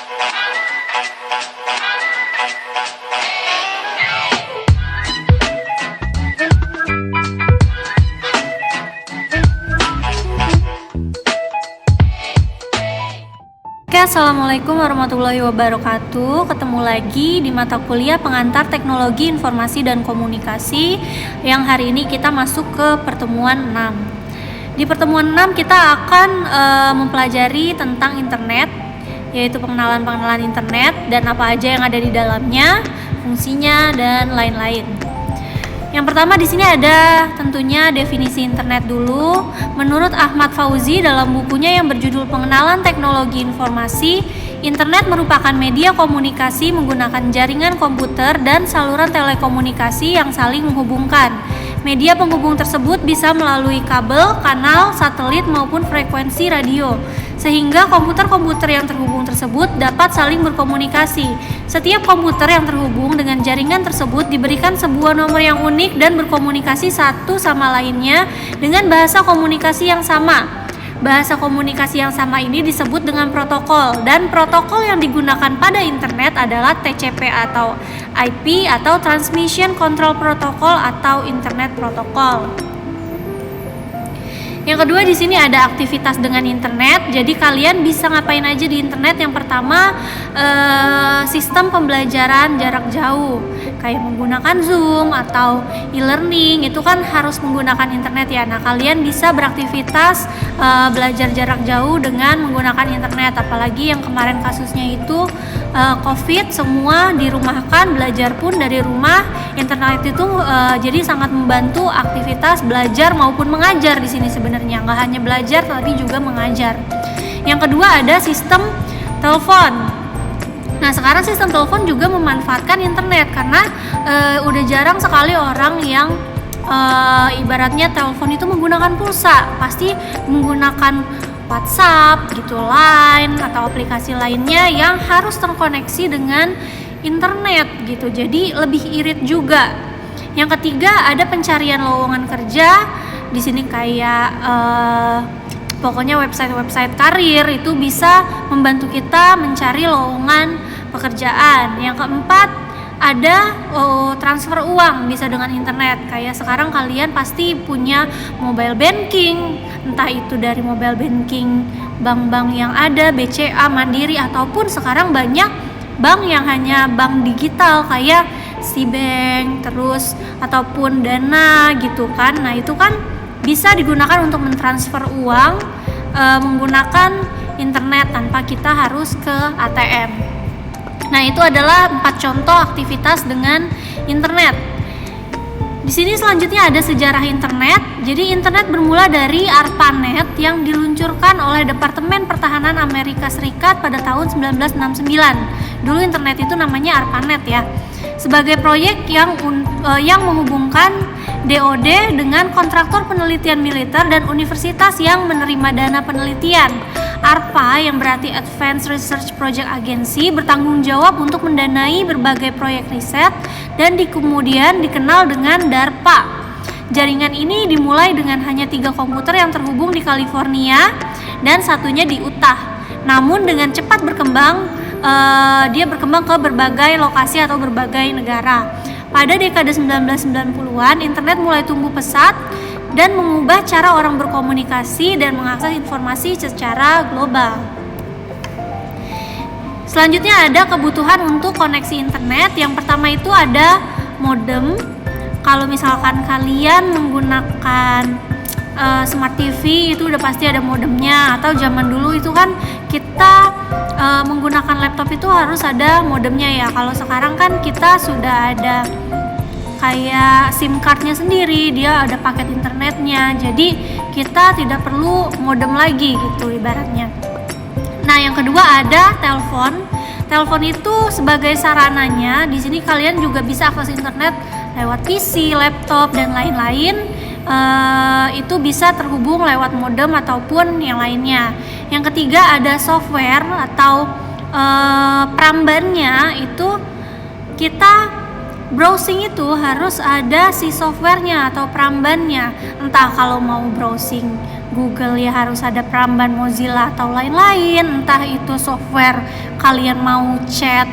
Assalamualaikum warahmatullahi wabarakatuh. Ketemu lagi di mata kuliah pengantar teknologi informasi dan komunikasi yang hari ini kita masuk ke pertemuan 6. Di pertemuan 6 kita akan mempelajari tentang internet, yaitu pengenalan internet dan apa aja yang ada di dalamnya, fungsinya dan lain-lain. Yang pertama di sini ada tentunya definisi internet dulu. Menurut Ahmad Fauzi dalam bukunya yang berjudul Pengenalan Teknologi Informasi, internet merupakan media komunikasi menggunakan jaringan komputer dan saluran telekomunikasi yang saling menghubungkan. Media penghubung tersebut bisa melalui kabel, kanal, satelit maupun frekuensi radio, sehingga komputer-komputer yang terhubung tersebut dapat saling berkomunikasi. Setiap komputer yang terhubung dengan jaringan tersebut diberikan sebuah nomor yang unik dan berkomunikasi satu sama lainnya dengan bahasa komunikasi yang sama. Bahasa komunikasi yang sama ini disebut dengan protokol, dan protokol yang digunakan pada internet adalah TCP atau IP atau Transmission Control Protocol atau Internet Protocol. Yang kedua di sini ada aktivitas dengan internet. Jadi kalian bisa ngapain aja di internet? Yang pertama sistem pembelajaran jarak jauh, kayak menggunakan Zoom atau e-learning, itu kan harus menggunakan internet ya. Nah, kalian bisa beraktivitas belajar jarak jauh dengan menggunakan internet. Apalagi yang kemarin kasusnya itu COVID, semua dirumahkan, belajar pun dari rumah. Internet itu jadi sangat membantu aktivitas belajar maupun mengajar di sini sebenarnya, nggak hanya belajar tapi juga mengajar. Yang kedua ada sistem telepon. Nah, sekarang sistem telepon juga memanfaatkan internet karena udah jarang sekali orang yang ibaratnya telepon itu menggunakan pulsa, pasti menggunakan WhatsApp gitu, Line atau aplikasi lainnya yang harus terkoneksi dengan internet gitu. Jadi lebih irit juga. Yang ketiga ada pencarian lowongan kerja. Di sini kayak pokoknya website karir itu bisa membantu kita mencari lowongan pekerjaan. Yang keempat ada transfer uang bisa dengan internet. Kayak sekarang kalian pasti punya mobile banking, entah itu dari mobile banking bank-bank yang ada, BCA, Mandiri, ataupun sekarang banyak bank yang hanya bank digital kayak Cbank terus ataupun Dana gitu kan. Nah, itu kan bisa digunakan untuk mentransfer uang menggunakan internet tanpa kita harus ke ATM. Nah, itu adalah 4 contoh aktivitas dengan internet. Di sini selanjutnya ada sejarah internet. Jadi internet bermula dari ARPANET yang diluncurkan oleh Departemen Pertahanan Amerika Serikat pada tahun 1969. Dulu internet itu namanya ARPANET ya. Sebagai proyek yang menghubungkan DoD dengan kontraktor penelitian militer dan universitas yang menerima dana penelitian. ARPA yang berarti Advanced Research Project Agency bertanggung jawab untuk mendanai berbagai proyek riset dan kemudian dikenal dengan DARPA. Jaringan ini dimulai dengan hanya 3 komputer yang terhubung di California dan satunya di Utah. Namun dengan cepat berkembang, dia berkembang ke berbagai lokasi atau berbagai negara. Pada dekade 1990-an, internet mulai tumbuh pesat dan mengubah cara orang berkomunikasi dan mengakses informasi secara global. Selanjutnya ada kebutuhan untuk koneksi internet. Yang pertama itu ada modem. Kalau misalkan kalian menggunakan smart TV itu udah pasti ada modemnya, atau zaman dulu itu kan kita menggunakan laptop itu harus ada modemnya ya. Kalau sekarang kan kita sudah ada kayak SIM cardnya sendiri, dia ada paket internetnya, jadi kita tidak perlu modem lagi gitu ibaratnya. Nah, yang kedua ada telepon. Telepon itu sebagai sarananya, di sini kalian juga bisa akses internet lewat PC, laptop dan lain-lain. Itu bisa terhubung lewat modem ataupun yang lainnya. Yang ketiga ada software atau perambannya. Itu kita browsing itu harus ada si softwarenya atau perambannya. Entah kalau mau browsing Google ya harus ada peramban Mozilla atau lain-lain, entah itu software kalian mau chat,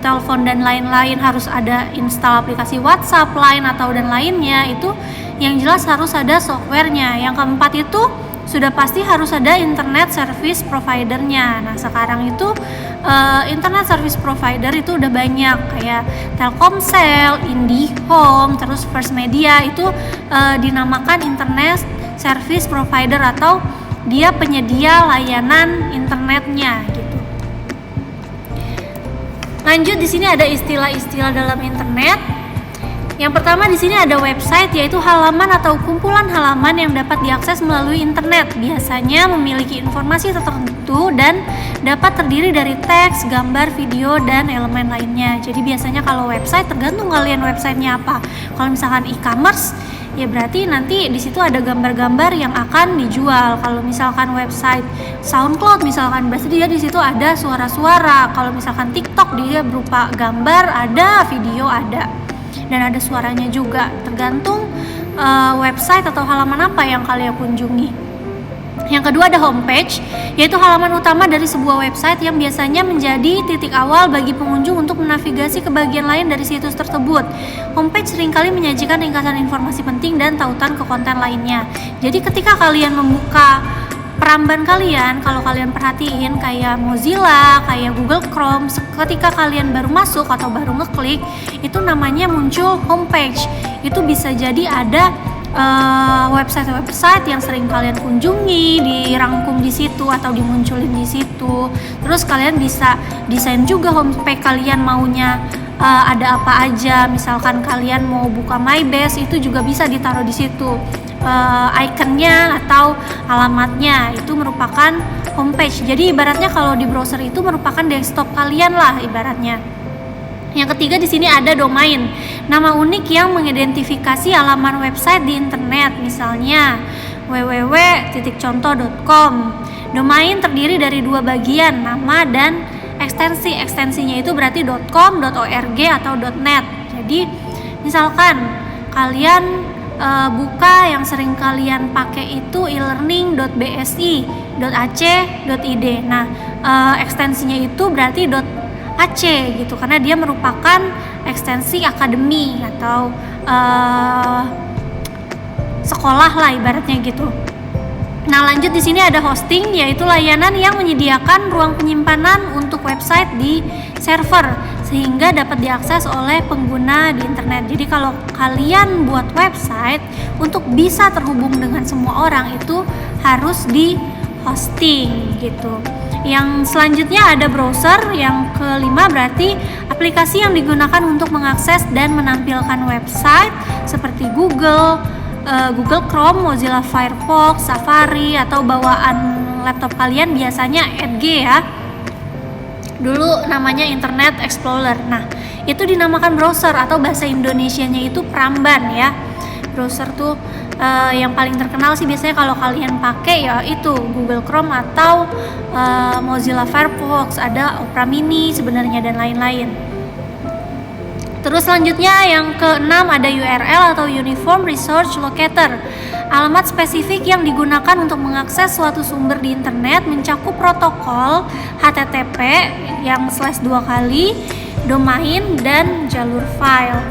telepon dan lain-lain harus ada install aplikasi WhatsApp, Line atau dan lainnya, itu yang jelas harus ada softwarenya. Yang keempat itu sudah pasti harus ada internet service providernya. Nah sekarang itu internet service provider itu udah banyak, kayak Telkomsel, IndiHome, terus First Media, itu dinamakan internet service provider atau dia penyedia layanan internetnya gitu. Lanjut, di sini ada istilah-istilah dalam internet. Yang pertama di sini ada website, yaitu halaman atau kumpulan halaman yang dapat diakses melalui internet. Biasanya memiliki informasi tertentu dan dapat terdiri dari teks, gambar, video, dan elemen lainnya. Jadi biasanya kalau website tergantung kalian websitenya apa. Kalau misalkan e-commerce, ya berarti nanti di situ ada gambar-gambar yang akan dijual. Kalau misalkan website SoundCloud misalkan, berarti dia di situ ada suara-suara. Kalau misalkan TikTok, dia berupa gambar, ada video, ada, dan ada suaranya juga. Tergantung website atau halaman apa yang kalian kunjungi. Yang kedua ada homepage, yaitu halaman utama dari sebuah website yang biasanya menjadi titik awal bagi pengunjung untuk menavigasi ke bagian lain dari situs tersebut. Homepage seringkali menyajikan ringkasan informasi penting dan tautan ke konten lainnya. Jadi ketika kalian membuka peramban kalian, kalau kalian perhatiin kayak Mozilla, kayak Google Chrome, ketika kalian baru masuk atau baru ngeklik, itu namanya muncul homepage. Itu bisa jadi ada website-website yang sering kalian kunjungi, dirangkum di situ atau dimunculin di situ. Terus kalian bisa desain juga homepage kalian maunya ada apa aja. Misalkan kalian mau buka MyBase, itu juga bisa ditaruh di situ. Ikonnya atau alamatnya itu merupakan homepage. Jadi ibaratnya kalau di browser itu merupakan desktop kalian lah ibaratnya. Yang ketiga di sini ada domain, nama unik yang mengidentifikasi alamat website di internet, misalnya www.contoh.com. Domain terdiri dari dua bagian, nama dan ekstensi. Ekstensinya itu berarti .com, .org atau .net. Jadi misalkan kalian buka yang sering kalian pakai itu e-learning.bsi, .ac, .id. Nah, ekstensinya itu berarti .ac gitu, karena dia merupakan ekstensi akademi atau sekolah lah ibaratnya gitu. Nah, lanjut di sini ada hosting, yaitu layanan yang menyediakan ruang penyimpanan untuk website di server sehingga dapat diakses oleh pengguna di internet. Jadi kalau kalian buat website untuk bisa terhubung dengan semua orang itu harus di hosting gitu. Yang selanjutnya ada browser. Yang kelima berarti aplikasi yang digunakan untuk mengakses dan menampilkan website seperti Google Chrome, Mozilla Firefox, Safari, atau bawaan laptop kalian biasanya Edge ya. Dulu namanya Internet Explorer. Nah, itu dinamakan browser atau bahasa Indonesianya itu peramban ya. Browser tuh yang paling terkenal sih biasanya kalau kalian pakai ya itu Google Chrome atau Mozilla Firefox, ada Opera Mini sebenarnya dan lain-lain. Terus selanjutnya yang keenam ada URL atau Uniform Resource Locator. Alamat spesifik yang digunakan untuk mengakses suatu sumber di internet mencakup protokol HTTP yang /2 kali, domain, dan jalur file.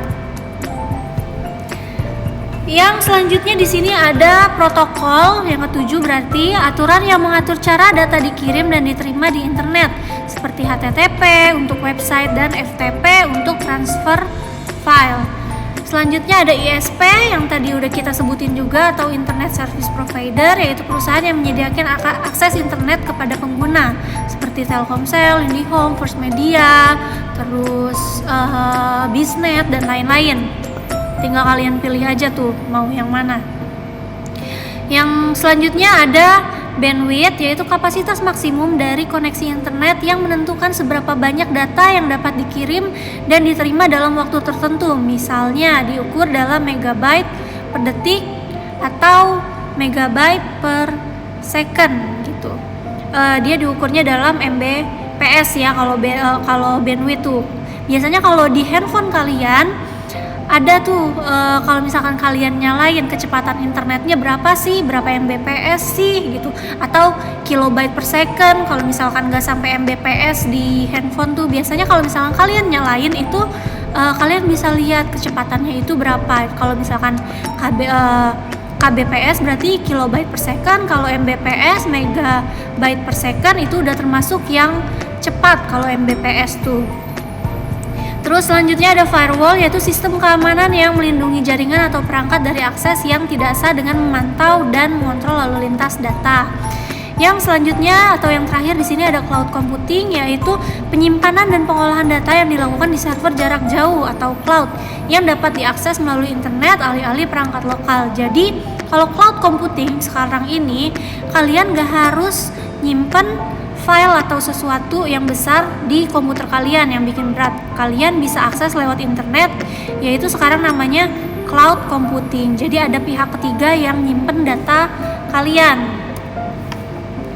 Yang selanjutnya di sini ada protokol. Yang ketujuh berarti aturan yang mengatur cara data dikirim dan diterima di internet, seperti HTTP untuk website dan FTP untuk transfer file. Selanjutnya ada ISP yang tadi udah kita sebutin juga, atau Internet Service Provider, yaitu perusahaan yang menyediakan akses internet kepada pengguna seperti Telkomsel, IndiHome, First Media, terus Biznet dan lain-lain. Tinggal kalian pilih aja tuh mau yang mana. Yang selanjutnya ada bandwidth, yaitu kapasitas maksimum dari koneksi internet yang menentukan seberapa banyak data yang dapat dikirim dan diterima dalam waktu tertentu. Misalnya diukur dalam megabyte per detik atau megabyte per second gitu. Dia diukurnya dalam Mbps ya kalau bandwidth tuh. Biasanya kalau di handphone kalian ada tuh kalau misalkan kalian nyalain kecepatan internetnya berapa sih, berapa Mbps sih gitu, atau kilobyte per second. Kalau misalkan nggak sampai Mbps di handphone tuh biasanya kalau misalkan kalian nyalain itu kalian bisa lihat kecepatannya itu berapa. Kalau misalkan kbps berarti kilobyte per second, kalau Mbps megabyte per second itu udah termasuk yang cepat kalau Mbps tuh. Terus selanjutnya ada firewall, yaitu sistem keamanan yang melindungi jaringan atau perangkat dari akses yang tidak sah dengan memantau dan mengontrol lalu lintas data. Yang selanjutnya atau yang terakhir di sini ada cloud computing, yaitu penyimpanan dan pengolahan data yang dilakukan di server jarak jauh atau cloud yang dapat diakses melalui internet alih-alih perangkat lokal. Jadi kalau cloud computing sekarang ini kalian gak harus nyimpen file atau sesuatu yang besar di komputer kalian yang bikin berat. Kalian bisa akses lewat internet, yaitu sekarang namanya cloud computing. Jadi ada pihak ketiga yang nyimpen data kalian.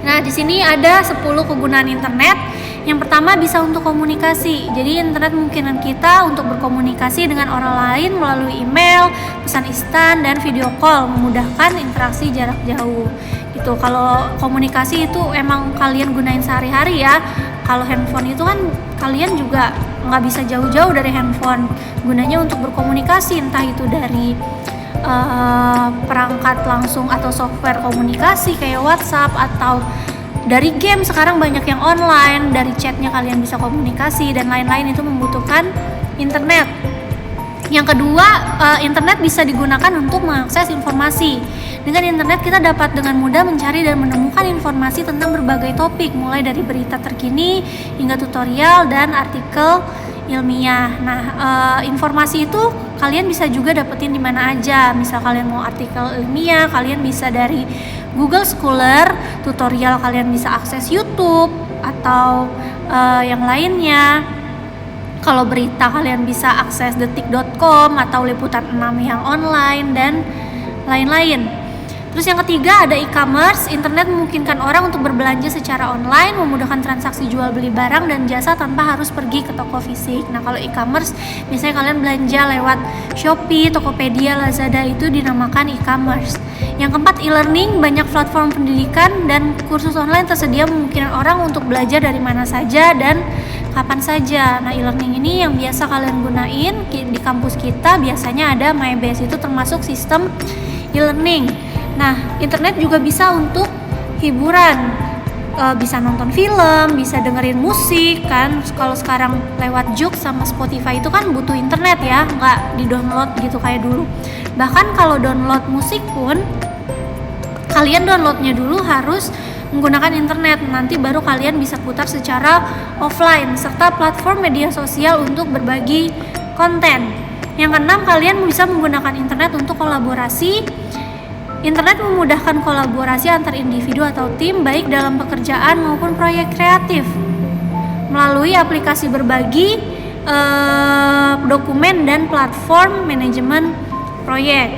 Nah, di sini ada 10 kegunaan internet. Yang pertama bisa untuk komunikasi. Jadi internet memungkinkan kita untuk berkomunikasi dengan orang lain melalui email, pesan instan, dan video call, memudahkan interaksi jarak jauh. Gitu. Kalau komunikasi itu emang kalian gunain sehari-hari ya. Kalau handphone itu kan kalian juga nggak bisa jauh-jauh dari handphone. Gunanya untuk berkomunikasi, entah itu dari perangkat langsung atau software komunikasi kayak WhatsApp, atau dari game sekarang banyak yang online, dari chatnya kalian bisa komunikasi dan lain-lain, itu membutuhkan internet. Yang kedua, internet bisa digunakan untuk mengakses informasi. Dengan internet kita dapat dengan mudah mencari dan menemukan informasi tentang berbagai topik, mulai dari berita terkini hingga tutorial dan artikel ilmiah. Nah, informasi itu kalian bisa juga dapetin di mana aja. Misal kalian mau artikel ilmiah, kalian bisa dari Google Scholar, tutorial kalian bisa akses YouTube atau yang lainnya. Kalau berita kalian bisa akses detik.com atau liputan 6 yang online dan lain-lain. Terus yang ketiga ada e-commerce. Internet memungkinkan orang untuk berbelanja secara online, memudahkan transaksi jual beli barang dan jasa tanpa harus pergi ke toko fisik. Nah, kalau e-commerce misalnya kalian belanja lewat Shopee, Tokopedia, Lazada, itu dinamakan e-commerce. Yang keempat, e-learning. Banyak platform pendidikan dan kursus online tersedia memungkinkan orang untuk belajar dari mana saja dan kapan saja. Nah, e-learning ini yang biasa kalian gunain di kampus kita biasanya ada MyBase, itu termasuk sistem e-learning. Nah, internet juga bisa untuk hiburan, bisa nonton film, bisa dengerin musik kan. Kalau sekarang lewat Joox sama Spotify itu kan butuh internet ya, nggak di-download gitu kayak dulu. Bahkan kalau download musik pun kalian downloadnya dulu harus menggunakan internet, nanti baru kalian bisa putar secara offline, serta platform media sosial untuk berbagi konten. Yang keenam, kalian bisa menggunakan internet untuk kolaborasi. Internet memudahkan kolaborasi antar individu atau tim, baik dalam pekerjaan maupun proyek kreatif, melalui aplikasi berbagi dokumen dan platform manajemen proyek.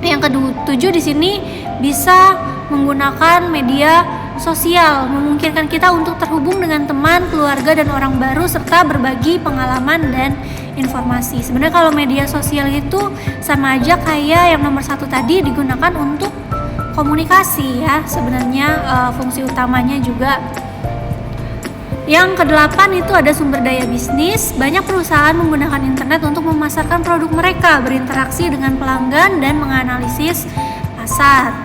Yang ketujuh di sini bisa menggunakan media sosial, memungkinkan kita untuk terhubung dengan teman, keluarga, dan orang baru, serta berbagi pengalaman dan informasi. Sebenarnya kalau media sosial itu sama aja kayak yang nomor 1 tadi, digunakan untuk komunikasi ya. Sebenarnya fungsi utamanya juga. Yang ke-8 itu ada sumber daya bisnis. Banyak perusahaan menggunakan internet untuk memasarkan produk mereka, berinteraksi dengan pelanggan, dan menganalisis pasar.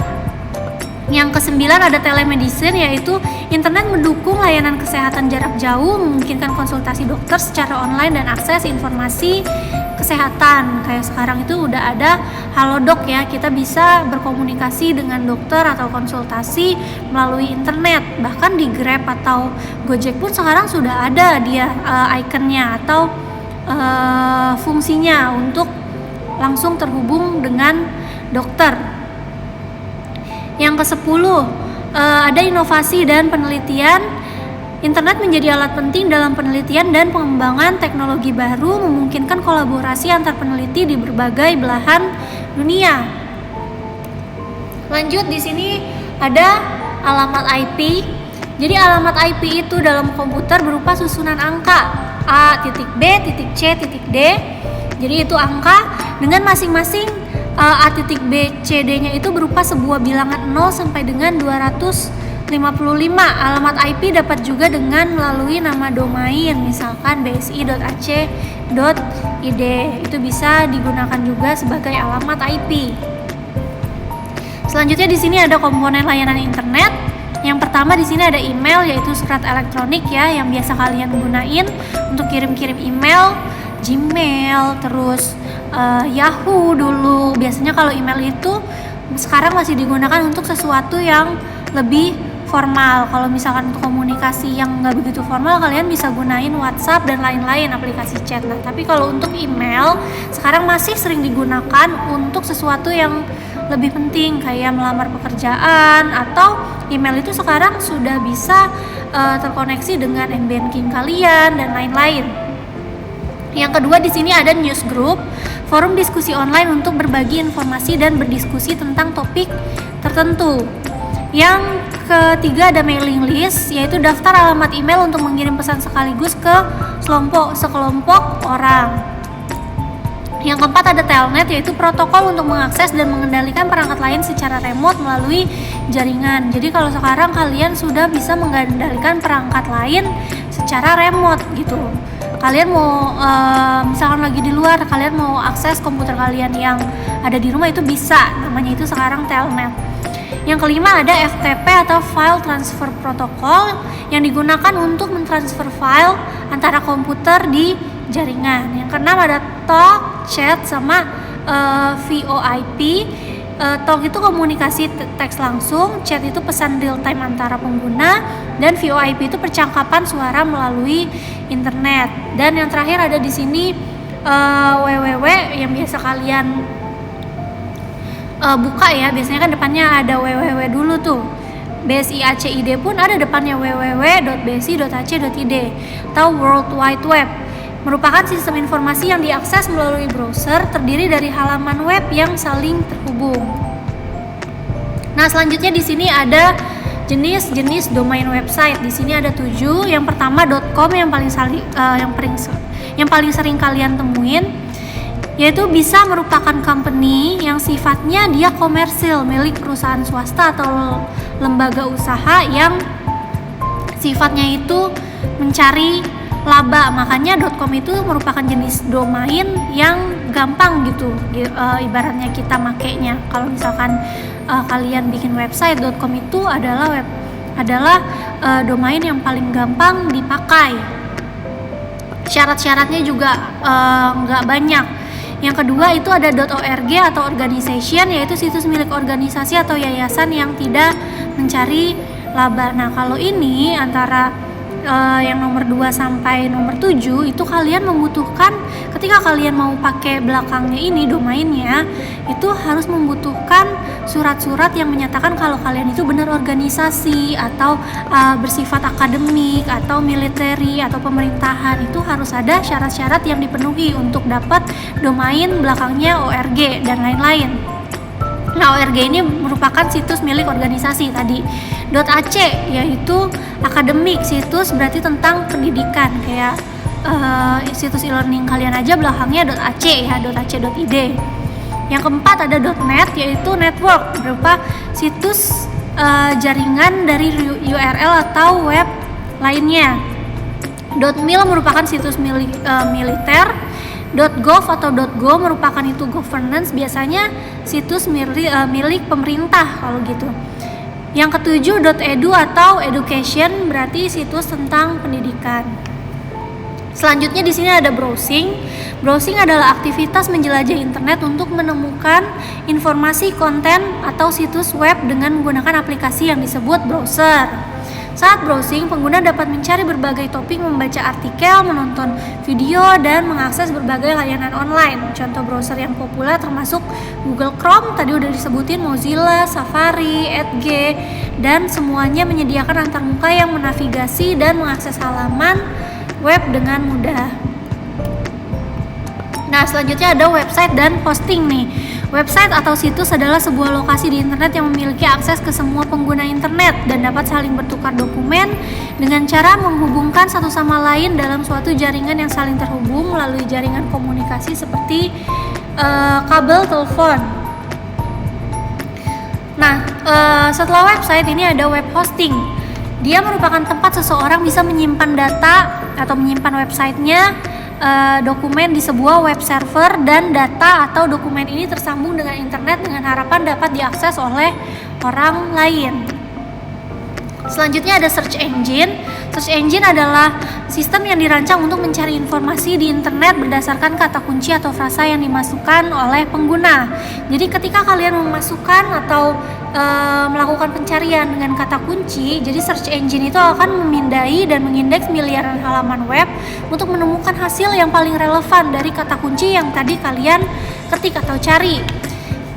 Yang ke-9 ada telemedicine, yaitu internet mendukung layanan kesehatan jarak jauh, memungkinkan konsultasi dokter secara online dan akses informasi kesehatan. Kayak sekarang itu udah ada Halodoc ya, kita bisa berkomunikasi dengan dokter atau konsultasi melalui internet. Bahkan di Grab atau Gojek pun sekarang sudah ada dia ikonnya atau fungsinya untuk langsung terhubung dengan dokter. Yang ke-10 ada inovasi dan penelitian. Internet menjadi alat penting dalam penelitian dan pengembangan teknologi baru, memungkinkan kolaborasi antar peneliti di berbagai belahan dunia. Lanjut, di sini ada alamat IP. Jadi alamat IP itu dalam komputer berupa susunan angka A.B.C.D. Jadi itu angka dengan masing-masing A titik B C D-nya itu berupa sebuah bilangan 0 sampai dengan 255. Alamat IP dapat juga dengan melalui nama domain, misalkan bsi.ac.id. Itu bisa digunakan juga sebagai alamat IP. Selanjutnya di sini ada komponen layanan internet. Yang pertama di sini ada email, yaitu surat elektronik ya, yang biasa kalian gunain untuk kirim-kirim email, Gmail, terus Yahoo dulu. Biasanya kalau email itu sekarang masih digunakan untuk sesuatu yang lebih formal. Kalau misalkan untuk komunikasi yang nggak begitu formal, kalian bisa gunain WhatsApp dan lain-lain aplikasi chat. Nah, tapi kalau untuk email sekarang masih sering digunakan untuk sesuatu yang lebih penting, kayak melamar pekerjaan, atau email itu sekarang sudah bisa terkoneksi dengan m-banking kalian dan lain-lain. Yang kedua di sini ada news group, forum diskusi online untuk berbagi informasi dan berdiskusi tentang topik tertentu. Yang ketiga ada mailing list, yaitu daftar alamat email untuk mengirim pesan sekaligus ke sekelompok orang. Yang keempat ada telnet, yaitu protokol untuk mengakses dan mengendalikan perangkat lain secara remote melalui jaringan. Jadi kalau sekarang kalian sudah bisa mengendalikan perangkat lain secara remote gitu. Kalian mau misalkan lagi di luar, kalian mau akses komputer kalian yang ada di rumah itu bisa, namanya itu sekarang telnet. Yang kelima ada FTP atau File Transfer Protocol, yang digunakan untuk mentransfer file antara komputer di jaringan. Yang keenam ada talk, chat, sama VoIP. Talk itu komunikasi teks langsung, chat itu pesan real time antara pengguna, dan VoIP itu percakapan suara melalui internet. Dan yang terakhir ada di sini www yang biasa kalian buka ya. Biasanya kan depannya ada www dulu tuh. BSI-ACID pun ada depannya www.bsi.ac.id atau World Wide Web. Merupakan sistem informasi yang diakses melalui browser, terdiri dari halaman web yang saling terhubung. Nah, selanjutnya di sini ada jenis-jenis domain website. Di sini ada 7. Yang pertama .com yang paling sering kalian temuin, yaitu bisa merupakan company yang sifatnya dia komersil, milik perusahaan swasta atau lembaga usaha yang sifatnya itu mencari laba. Makanya .com itu merupakan jenis domain yang gampang gitu, ibaratnya kita makainya. Kalau misalkan kalian bikin website, .com itu adalah domain yang paling gampang dipakai. Syarat-syaratnya juga nggak banyak. Yang kedua itu ada .org atau organization, yaitu situs milik organisasi atau yayasan yang tidak mencari laba. Nah, kalau ini antara yang nomor 2 sampai nomor 7 itu kalian membutuhkan, ketika kalian mau pakai belakangnya ini domainnya, itu harus membutuhkan surat-surat yang menyatakan kalau kalian itu benar organisasi atau bersifat akademik atau militeri atau pemerintahan. Itu harus ada syarat-syarat yang dipenuhi untuk dapat domain belakangnya org dan lain-lain. Nah, ORG ini merupakan situs milik organisasi tadi. .ac yaitu akademik, situs berarti tentang pendidikan, kayak situs e-learning kalian aja belakangnya .ac ya, .ac.id. Yang keempat ada .net, yaitu network, berupa situs jaringan dari URL atau web lainnya. .mil merupakan situs militer. .gov atau .go merupakan itu governance, biasanya situs milik pemerintah kalau gitu. Yang ketujuh .edu atau education, berarti situs tentang pendidikan. Selanjutnya di sini ada browsing. Browsing adalah aktivitas menjelajah internet untuk menemukan informasi, konten, atau situs web dengan menggunakan aplikasi yang disebut browser. Saat browsing, pengguna dapat mencari berbagai topik, membaca artikel, menonton video, dan mengakses berbagai layanan online. Contoh browser yang populer termasuk Google Chrome, tadi udah disebutin, Mozilla, Safari, Edge, dan semuanya menyediakan antarmuka yang menavigasi dan mengakses halaman web dengan mudah. Nah, selanjutnya ada website dan hosting nih. Website atau situs adalah sebuah lokasi di internet yang memiliki akses ke semua pengguna internet dan dapat saling bertukar dokumen dengan cara menghubungkan satu sama lain dalam suatu jaringan yang saling terhubung melalui jaringan komunikasi seperti kabel telepon. Nah, setelah website ini ada web hosting. Dia merupakan tempat seseorang bisa menyimpan data atau menyimpan websitenya, dokumen di sebuah web server, dan data atau dokumen ini tersambung dengan internet dengan harapan dapat diakses oleh orang lain. Selanjutnya ada search engine. Search engine adalah sistem yang dirancang untuk mencari informasi di internet berdasarkan kata kunci atau frasa yang dimasukkan oleh pengguna. Jadi ketika kalian memasukkan atau melakukan pencarian dengan kata kunci, jadi search engine itu akan memindai dan mengindeks miliaran halaman web untuk menemukan hasil yang paling relevan dari kata kunci yang tadi kalian ketik atau cari.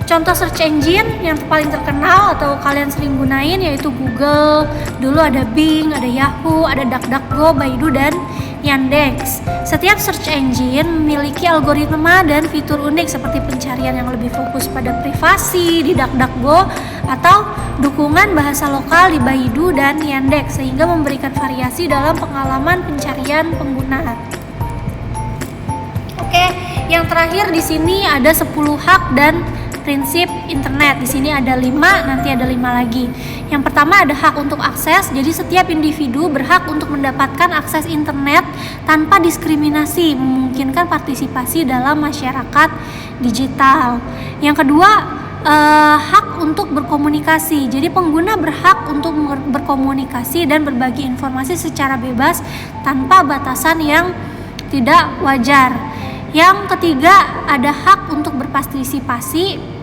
Contoh search engine yang paling terkenal atau kalian sering gunain yaitu Google, dulu ada Bing, ada Yahoo, ada DuckDuckGo, Baidu, dan Yandex. Setiap search engine memiliki algoritma dan fitur unik seperti pencarian yang lebih fokus pada privasi di DuckDuckGo atau dukungan bahasa lokal di Baidu dan Yandex sehingga memberikan variasi dalam pengalaman pencarian pengguna. Oke, yang terakhir di sini ada 10 hak dan prinsip internet. Di sini ada 5, nanti ada 5 lagi. Yang pertama ada hak untuk akses. Jadi setiap individu berhak untuk mendapatkan akses internet tanpa diskriminasi, memungkinkan partisipasi dalam masyarakat digital. Yang kedua, hak untuk berkomunikasi. Jadi pengguna berhak untuk berkomunikasi dan berbagi informasi secara bebas tanpa batasan yang tidak wajar. Yang ketiga, ada hak untuk berpartisipasi.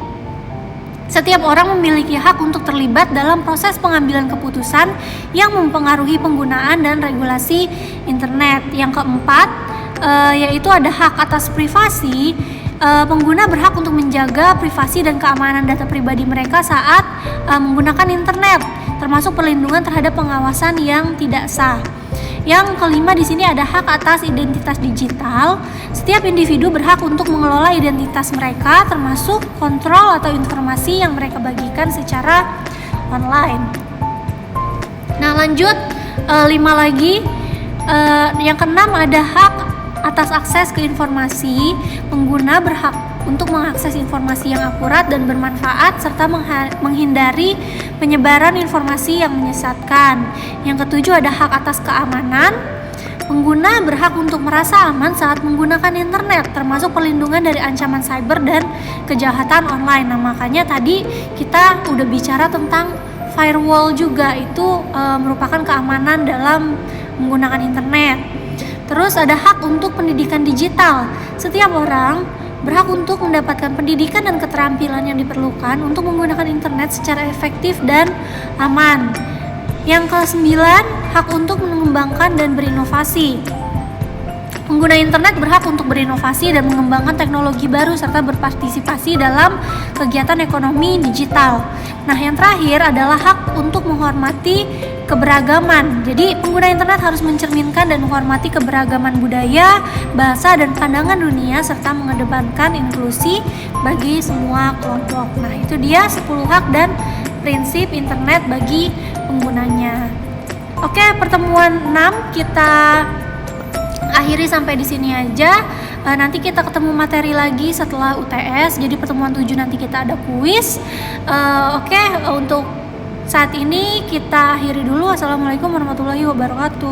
Setiap orang memiliki hak untuk terlibat dalam proses pengambilan keputusan yang mempengaruhi penggunaan dan regulasi internet. Yang keempat, yaitu ada hak atas privasi. Pengguna berhak untuk menjaga privasi dan keamanan data pribadi mereka saat menggunakan internet, termasuk perlindungan terhadap pengawasan yang tidak sah. Yang kelima di sini ada hak atas identitas digital. Setiap individu berhak untuk mengelola identitas mereka, termasuk kontrol atau informasi yang mereka bagikan secara online. Nah, lanjut 5 lagi. Yang keenam ada hak atas akses ke informasi. Pengguna berhak untuk mengakses informasi yang akurat dan bermanfaat serta menghindari penyebaran informasi yang menyesatkan. Yang ketujuh ada hak atas keamanan. Pengguna berhak untuk merasa aman saat menggunakan internet, termasuk perlindungan dari ancaman cyber dan kejahatan online. Nah, makanya tadi kita udah bicara tentang firewall juga, itu merupakan keamanan dalam menggunakan internet. Terus ada hak untuk pendidikan digital. Setiap orang berhak untuk mendapatkan pendidikan dan keterampilan yang diperlukan untuk menggunakan internet secara efektif dan aman. Yang ke-9, hak untuk mengembangkan dan berinovasi. Pengguna internet berhak untuk berinovasi dan mengembangkan teknologi baru serta berpartisipasi dalam kegiatan ekonomi digital. Nah, yang terakhir adalah hak untuk menghormati keberagaman. Jadi, pengguna internet harus mencerminkan dan menghormati keberagaman budaya, bahasa, dan pandangan dunia serta mengedepankan inklusi bagi semua kelompok. Nah, itu dia 10 hak dan prinsip internet bagi penggunanya. Oke, pertemuan 6 kita akhiri sampai di sini aja. Nanti kita ketemu materi lagi setelah UTS. Jadi pertemuan 7 nanti kita ada kuis. Oke, untuk saat ini kita akhiri dulu. Wassalamualaikum warahmatullahi wabarakatuh.